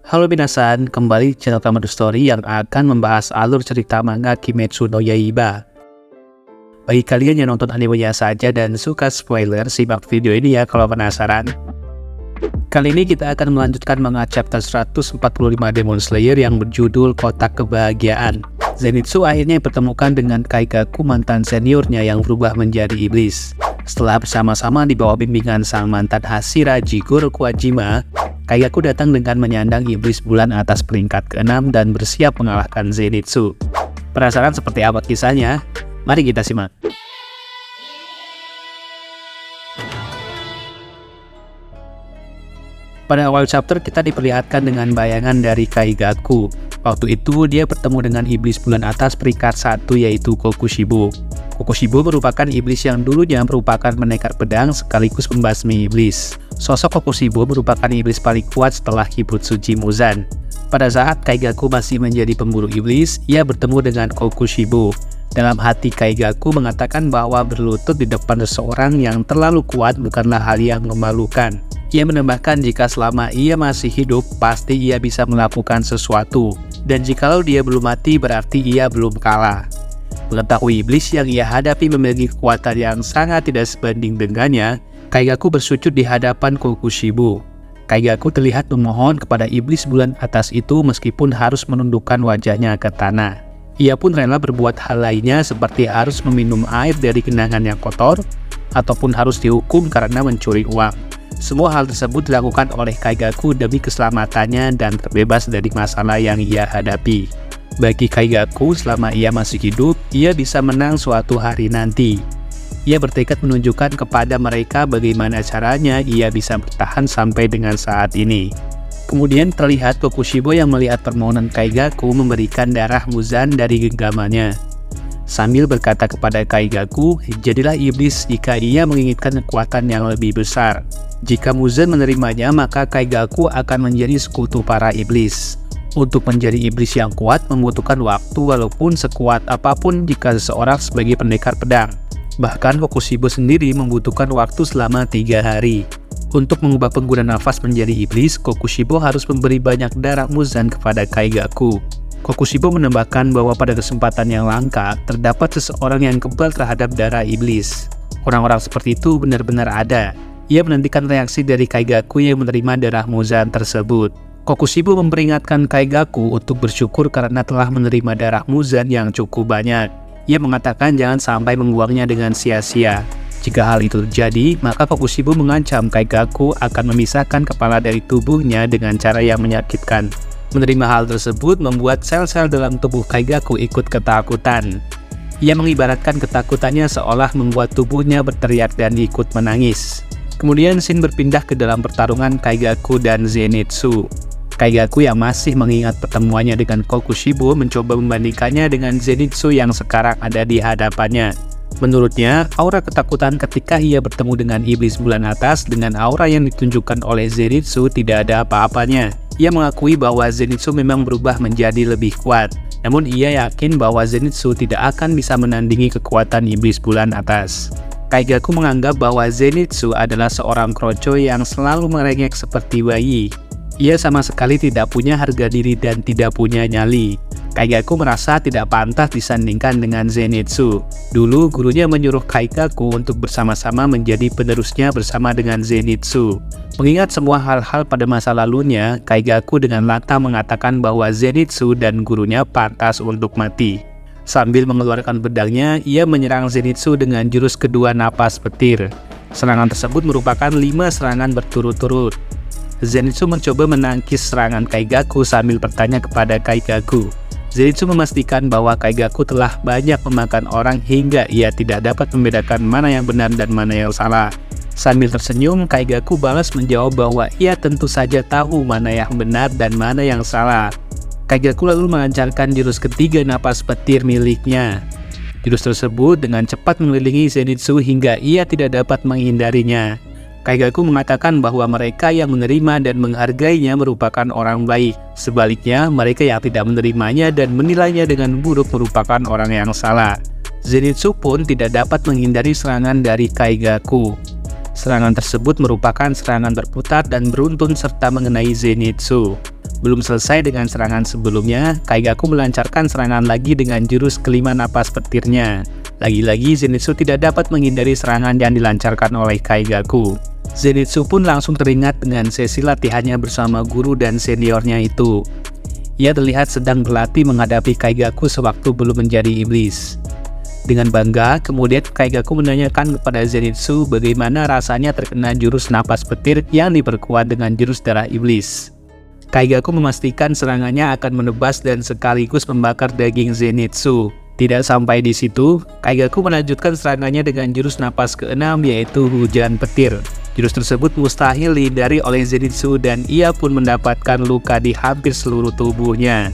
Halo minasan, kembali di channel Kamado Story yang akan membahas alur cerita manga Kimetsu no Yaiba. Bagi kalian yang nonton animenya saja dan suka spoiler, simak video ini ya kalau penasaran. Kali ini kita akan melanjutkan manga chapter 145 Demon Slayer yang berjudul Kotak Kebahagiaan. Zenitsu akhirnya dipertemukan dengan Kaigaku, mantan seniornya yang berubah menjadi iblis. Setelah bersama-sama di bawah bimbingan sang mantan Hashira Jigoro Kuwajima, Kaigaku datang dengan menyandang iblis bulan atas peringkat ke-6 dan bersiap mengalahkan Zenitsu. Penasaran seperti apa kisahnya? Mari kita simak. Pada awal chapter kita diperlihatkan dengan bayangan dari Kaigaku. Waktu itu dia bertemu dengan iblis bulan atas peringkat 1 yaitu Kokushibo. Kokushibo merupakan iblis yang dulunya merupakan pendekar pedang sekaligus pembasmi iblis. Sosok Kokushibo merupakan iblis paling kuat setelah Kibutsuji Muzan. Pada saat Kaigaku masih menjadi pemburu iblis, ia bertemu dengan Kokushibo. Dalam hati Kaigaku mengatakan bahwa berlutut di depan seseorang yang terlalu kuat bukanlah hal yang memalukan. Ia menambahkan jika selama ia masih hidup, pasti ia bisa melakukan sesuatu. Dan jikalau dia belum mati, berarti ia belum kalah. Mengetahui iblis yang ia hadapi memiliki kekuatan yang sangat tidak sebanding dengannya, Kaigaku bersujud di hadapan Kokushibo. Kaigaku terlihat memohon kepada iblis bulan atas itu meskipun harus menundukkan wajahnya ke tanah. Ia pun rela berbuat hal lainnya seperti harus meminum air dari genangan yang kotor, ataupun harus dihukum karena mencuri uang. Semua hal tersebut dilakukan oleh Kaigaku demi keselamatannya dan terbebas dari masalah yang ia hadapi. Bagi Kaigaku, selama ia masih hidup, ia bisa menang suatu hari nanti. Ia bertekad menunjukkan kepada mereka bagaimana caranya ia bisa bertahan sampai dengan saat ini. Kemudian terlihat Kokushibo yang melihat permohonan Kaigaku memberikan darah Muzan dari genggamannya. Sambil berkata kepada Kaigaku, jadilah iblis jika ia menginginkan kekuatan yang lebih besar. Jika Muzan menerimanya, maka Kaigaku akan menjadi sekutu para iblis. Untuk menjadi iblis yang kuat membutuhkan waktu walaupun sekuat apapun jika seseorang sebagai pendekar pedang. Bahkan Kokushibo sendiri membutuhkan waktu selama 3 hari. Untuk mengubah pengguna nafas menjadi iblis, Kokushibo harus memberi banyak darah Muzan kepada Kaigaku. Kokushibo menambahkan bahwa pada kesempatan yang langka, terdapat seseorang yang kebal terhadap darah iblis. Orang-orang seperti itu benar-benar ada. Ia menantikan reaksi dari Kaigaku yang menerima darah Muzan tersebut. Kokushibo memperingatkan Kaigaku untuk bersyukur karena telah menerima darah Muzan yang cukup banyak. Ia mengatakan jangan sampai membuangnya dengan sia-sia. Jika hal itu terjadi, maka Kokushibo mengancam Kaigaku akan memisahkan kepala dari tubuhnya dengan cara yang menyakitkan. Menerima hal tersebut membuat sel-sel dalam tubuh Kaigaku ikut ketakutan. Ia mengibaratkan ketakutannya seolah membuat tubuhnya berteriak dan ikut menangis. Kemudian scene berpindah ke dalam pertarungan Kaigaku dan Zenitsu. Kaigaku yang masih mengingat pertemuannya dengan Kokushibo mencoba membandingkannya dengan Zenitsu yang sekarang ada di hadapannya. Menurutnya, aura ketakutan ketika ia bertemu dengan iblis bulan atas dengan aura yang ditunjukkan oleh Zenitsu tidak ada apa-apanya. Ia mengakui bahwa Zenitsu memang berubah menjadi lebih kuat. Namun ia yakin bahwa Zenitsu tidak akan bisa menandingi kekuatan iblis bulan atas. Kaigaku menganggap bahwa Zenitsu adalah seorang kroco yang selalu merengek seperti bayi. Ia sama sekali tidak punya harga diri dan tidak punya nyali. Kaigaku merasa tidak pantas disandingkan dengan Zenitsu. Dulu gurunya menyuruh Kaigaku untuk bersama-sama menjadi penerusnya bersama dengan Zenitsu. Mengingat semua hal-hal pada masa lalunya, Kaigaku dengan lantang mengatakan bahwa Zenitsu dan gurunya pantas untuk mati. Sambil mengeluarkan pedangnya, ia menyerang Zenitsu dengan jurus kedua napas petir. Serangan tersebut merupakan 5 serangan berturut-turut. Zenitsu mencoba menangkis serangan Kaigaku sambil bertanya kepada Kaigaku. Zenitsu memastikan bahwa Kaigaku telah banyak memakan orang hingga ia tidak dapat membedakan mana yang benar dan mana yang salah. Sambil tersenyum, Kaigaku balas menjawab bahwa ia tentu saja tahu mana yang benar dan mana yang salah. Kaigaku lalu melancarkan jurus ketiga napas petir miliknya. Jurus tersebut dengan cepat mengelilingi Zenitsu hingga ia tidak dapat menghindarinya. Kaigaku mengatakan bahwa mereka yang menerima dan menghargainya merupakan orang baik. Sebaliknya, mereka yang tidak menerimanya dan menilainya dengan buruk merupakan orang yang salah. Zenitsu pun tidak dapat menghindari serangan dari Kaigaku. Serangan tersebut merupakan serangan berputar dan beruntun serta mengenai Zenitsu. Belum selesai dengan serangan sebelumnya, Kaigaku melancarkan serangan lagi dengan jurus kelima napas petirnya. Lagi-lagi Zenitsu tidak dapat menghindari serangan yang dilancarkan oleh Kaigaku. Zenitsu pun langsung teringat dengan sesi latihannya bersama guru dan seniornya itu. Ia terlihat sedang berlatih menghadapi Kaigaku sewaktu belum menjadi iblis. Dengan bangga, kemudian Kaigaku menanyakan kepada Zenitsu bagaimana rasanya terkena jurus napas petir yang diperkuat dengan jurus darah iblis. Kaigaku memastikan serangannya akan menebas dan sekaligus membakar daging Zenitsu. Tidak sampai di situ, Kaigaku melanjutkan serangannya dengan jurus napas ke-6 yaitu hujan petir. Jurus tersebut mustahil dihindari oleh Zenitsu dan ia pun mendapatkan luka di hampir seluruh tubuhnya.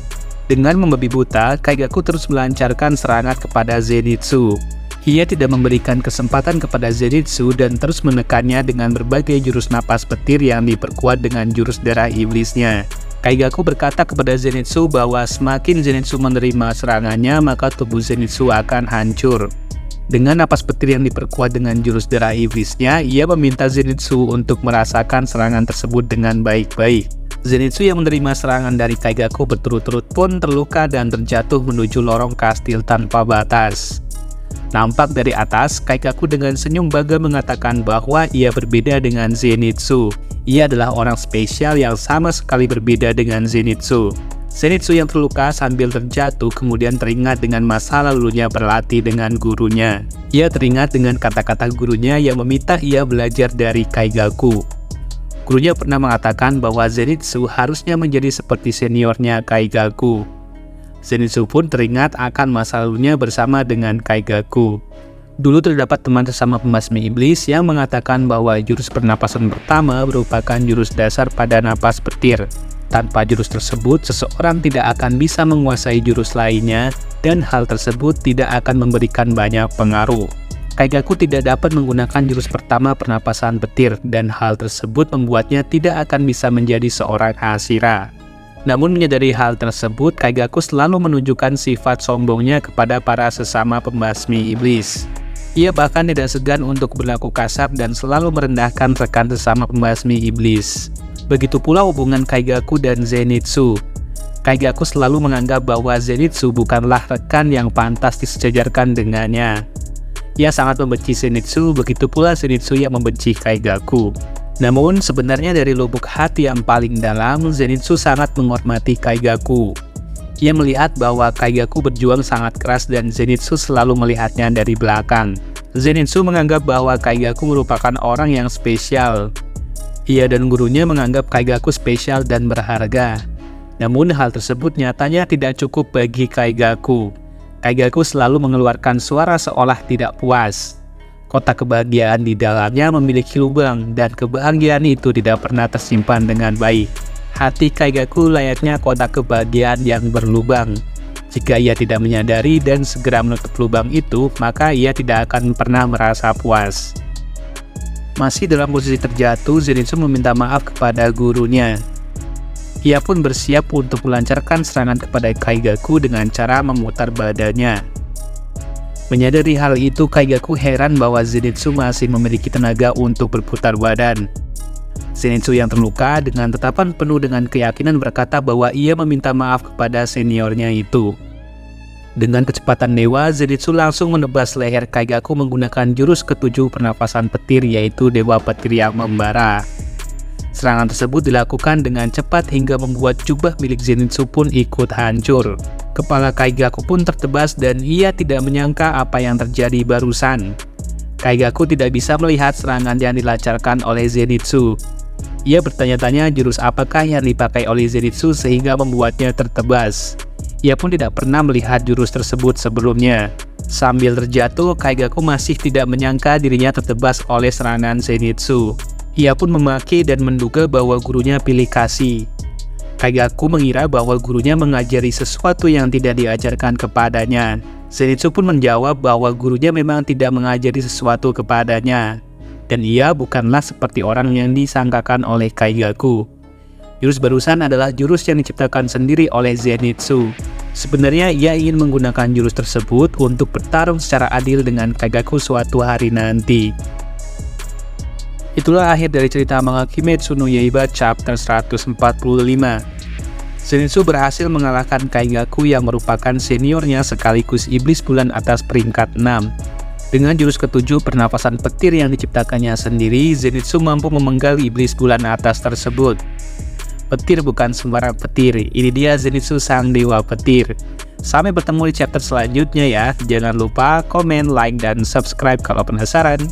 Dengan membabi buta, Kaigaku terus melancarkan serangan kepada Zenitsu. Ia tidak memberikan kesempatan kepada Zenitsu dan terus menekannya dengan berbagai jurus napas petir yang diperkuat dengan jurus darah iblisnya. Kaigaku berkata kepada Zenitsu bahwa semakin Zenitsu menerima serangannya, maka tubuh Zenitsu akan hancur. Dengan napas petir yang diperkuat dengan jurus darah iblisnya, ia meminta Zenitsu untuk merasakan serangan tersebut dengan baik-baik. Zenitsu yang menerima serangan dari Kaigaku berturut-turut pun terluka dan terjatuh menuju lorong kastil tanpa batas. Nampak dari atas, Kaigaku dengan senyum bangga mengatakan bahwa ia berbeda dengan Zenitsu. Ia adalah orang spesial yang sama sekali berbeda dengan Zenitsu. Zenitsu yang terluka sambil terjatuh kemudian teringat dengan masa lalunya berlatih dengan gurunya. Ia teringat dengan kata-kata gurunya yang meminta ia belajar dari Kaigaku. Gurunya pernah mengatakan bahwa Zenitsu harusnya menjadi seperti seniornya Kaigaku. Zenitsu pun teringat akan masa lalunya bersama dengan Kaigaku. Dulu terdapat teman sesama pembasmi iblis yang mengatakan bahwa jurus pernapasan pertama merupakan jurus dasar pada napas petir. Tanpa jurus tersebut, seseorang tidak akan bisa menguasai jurus lainnya dan hal tersebut tidak akan memberikan banyak pengaruh. Kaigaku tidak dapat menggunakan jurus pertama pernapasan petir dan hal tersebut membuatnya tidak akan bisa menjadi seorang Hashira. Namun menyadari hal tersebut, Kaigaku selalu menunjukkan sifat sombongnya kepada para sesama pembasmi iblis. Ia bahkan tidak segan untuk berlaku kasar dan selalu merendahkan rekan sesama pembasmi iblis. Begitu pula hubungan Kaigaku dan Zenitsu. Kaigaku selalu menganggap bahwa Zenitsu bukanlah rekan yang pantas disejajarkan dengannya. Ia sangat membenci Zenitsu, begitu pula Zenitsu yang membenci Kaigaku. Namun, sebenarnya dari lubuk hati yang paling dalam, Zenitsu sangat menghormati Kaigaku. Ia melihat bahwa Kaigaku berjuang sangat keras dan Zenitsu selalu melihatnya dari belakang. Zenitsu menganggap bahwa Kaigaku merupakan orang yang spesial. Ia dan gurunya menganggap Kaigaku spesial dan berharga. Namun, hal tersebut nyatanya tidak cukup bagi Kaigaku. Kaigaku selalu mengeluarkan suara seolah tidak puas. Kotak kebahagiaan di dalamnya memiliki lubang dan kebahagiaan itu tidak pernah tersimpan dengan baik. Hati Kaigaku layaknya kotak kebahagiaan yang berlubang. Jika ia tidak menyadari dan segera menutup lubang itu, maka ia tidak akan pernah merasa puas. Masih dalam posisi terjatuh, Zenitsu meminta maaf kepada gurunya. Ia pun bersiap untuk melancarkan serangan kepada Kaigaku dengan cara memutar badannya. Menyadari hal itu, Kaigaku heran bahwa Zenitsu masih memiliki tenaga untuk berputar badan. Zenitsu yang terluka dengan tatapan penuh dengan keyakinan berkata bahwa ia meminta maaf kepada seniornya itu. Dengan kecepatan dewa, Zenitsu langsung menebas leher Kaigaku menggunakan jurus ketujuh pernapasan petir yaitu Dewa Petir yang membara. Serangan tersebut dilakukan dengan cepat hingga membuat jubah milik Zenitsu pun ikut hancur. Kepala Kaigaku pun tertebas dan ia tidak menyangka apa yang terjadi barusan. Kaigaku tidak bisa melihat serangan yang dilancarkan oleh Zenitsu. Ia bertanya-tanya jurus apakah yang dipakai oleh Zenitsu sehingga membuatnya tertebas. Ia pun tidak pernah melihat jurus tersebut sebelumnya. Sambil terjatuh, Kaigaku masih tidak menyangka dirinya tertebas oleh serangan Zenitsu. Ia pun memaki dan menduga bahwa gurunya pilih kasih. Kaigaku mengira bahwa gurunya mengajari sesuatu yang tidak diajarkan kepadanya. Zenitsu pun menjawab bahwa gurunya memang tidak mengajari sesuatu kepadanya. Dan ia bukanlah seperti orang yang disangkakan oleh Kaigaku. Jurus barusan adalah jurus yang diciptakan sendiri oleh Zenitsu. Sebenarnya ia ingin menggunakan jurus tersebut untuk bertarung secara adil dengan Kaigaku suatu hari nanti. Itulah akhir dari cerita manga Kimetsu no Yaiba chapter 145. Zenitsu berhasil mengalahkan Kaigaku yang merupakan seniornya sekaligus iblis bulan atas peringkat 6. Dengan jurus ketujuh pernapasan petir yang diciptakannya sendiri, Zenitsu mampu memenggal iblis bulan atas tersebut. Petir bukan sembarang petir, ini dia Zenitsu sang dewa petir. Sampai bertemu di chapter selanjutnya ya, jangan lupa komen, like, dan subscribe kalau penasaran.